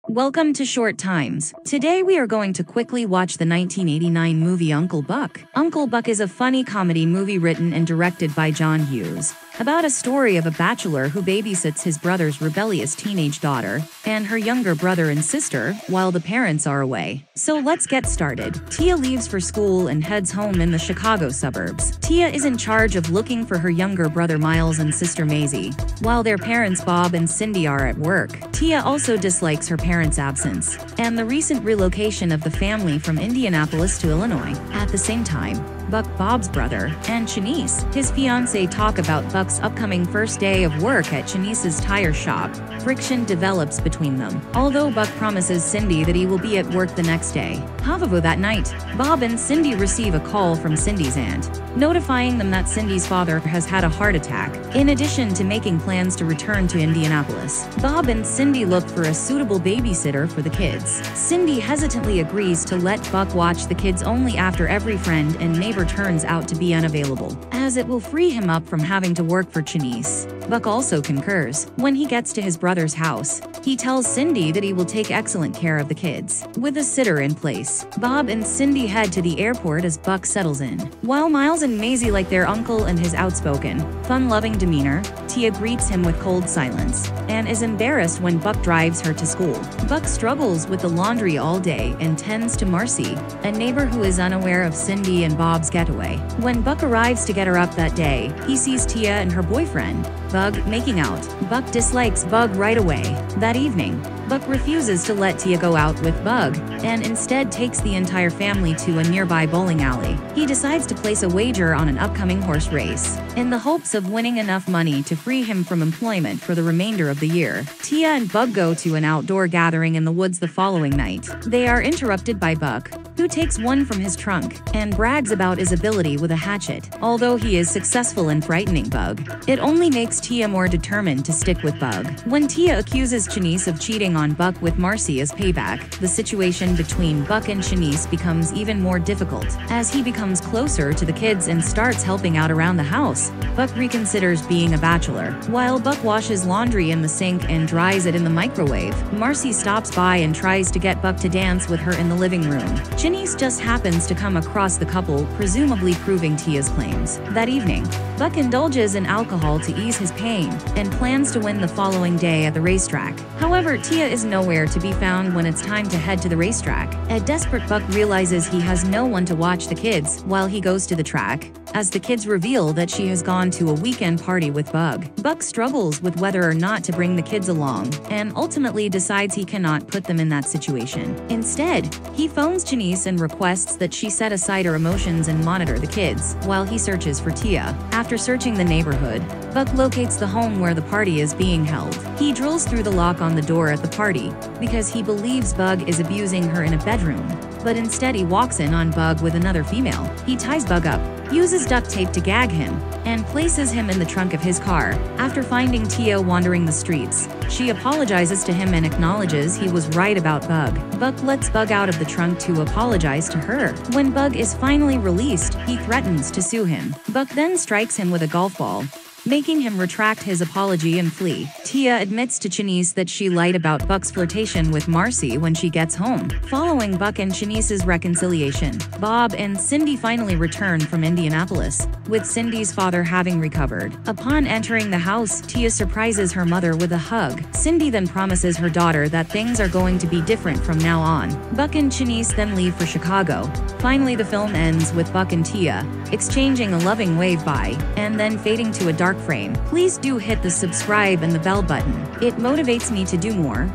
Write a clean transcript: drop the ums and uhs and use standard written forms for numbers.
Welcome to Short Times. Today we are going to quickly watch the 1989 movie Uncle Buck. Uncle Buck is a funny comedy movie written and directed by John Hughes, about a story of a bachelor who babysits his brother's rebellious teenage daughter and her younger brother and sister while the parents are away. So let's get started. Tia leaves for school and heads home in the Chicago suburbs. Tia is in charge of looking for her younger brother Miles and sister Maisie, while their parents Bob and Cindy are at work. Tia also dislikes her parents' absence and the recent relocation of the family from Indianapolis to Illinois. At the same time, Buck, Bob's brother, and Shanice, his fiancée, talk about Buck's upcoming first day of work at Shanice's tire shop. Friction develops between them, although Buck promises Cindy that he will be at work the next day. However, that night, Bob and Cindy receive a call from Cindy's aunt, notifying them that Cindy's father has had a heart attack, in addition to making plans to return to Indianapolis. Bob and Cindy look for a suitable babysitter for the kids. Cindy hesitantly agrees to let Buck watch the kids only after every friend and neighbor turns out to be unavailable, as it will free him up from having to work for Shanice. Buck also concurs. When he gets to his brother's house, he tells Cindy that he will take excellent care of the kids, with a sitter in place. Bob and Cindy head to the airport as Buck settles in. While Miles and Maisie like their uncle and his outspoken, fun-loving demeanor, Tia greets him with cold silence and is embarrassed when Buck drives her to school. Buck struggles with the laundry all day and tends to Marcy, a neighbor who is unaware of Cindy and Bob's getaway. When Buck arrives to get her up that day, he sees Tia and her boyfriend, Bug, making out. Buck dislikes Bug right away. That evening, Buck refuses to let Tia go out with Bug, and instead takes the entire family to a nearby bowling alley. He decides to place a wager on an upcoming horse race, in the hopes of winning enough money to free him from employment for the remainder of the year. Tia and Bug go to an outdoor gathering in the woods the following night. They are interrupted by Buck, who takes one from his trunk and brags about his ability with a hatchet. Although he is successful in frightening Bug, it only makes Tia more determined to stick with Bug. When Tia accuses Shanice of cheating on Buck with Marcy as payback, the situation between Buck and Shanice becomes even more difficult. As he becomes closer to the kids and starts helping out around the house, Buck reconsiders being a bachelor. While Buck washes laundry in the sink and dries it in the microwave, Marcy stops by and tries to get Buck to dance with her in the living room. Shanice just happens to come across the couple, presumably proving Tia's claims. That evening, Buck indulges in alcohol to ease his pain and plans to win the following day at the racetrack. However, Tia is nowhere to be found when it's time to head to the racetrack. A desperate Buck realizes he has no one to watch the kids while he goes to the track, as the kids reveal that she has gone to a weekend party with Bug. Buck struggles with whether or not to bring the kids along, and ultimately decides he cannot put them in that situation. Instead, he phones Shanice and requests that she set aside her emotions and monitor the kids, while he searches for Tia. After searching the neighborhood, Buck locates the home where the party is being held. He drills through the lock on the door at the party, because he believes Bug is abusing her in a bedroom, but instead he walks in on Bug with another female. He ties Bug up, uses duct tape to gag him, and places him in the trunk of his car. After finding Tia wandering the streets, she apologizes to him and acknowledges he was right about Bug. Buck lets Bug out of the trunk to apologize to her. When Bug is finally released, he threatens to sue him. Buck then strikes him with a golf ball, making him retract his apology and flee. Tia admits to Shanice that she lied about Buck's flirtation with Marcy when she gets home. Following Buck and Shanice's reconciliation, Bob and Cindy finally return from Indianapolis, with Cindy's father having recovered. Upon entering the house, Tia surprises her mother with a hug. Cindy then promises her daughter that things are going to be different from now on. Buck and Shanice then leave for Chicago. Finally, the film ends with Buck and Tia exchanging a loving wave bye, and then fading to a dark frame. Please do hit the subscribe and the bell button. It motivates me to do more.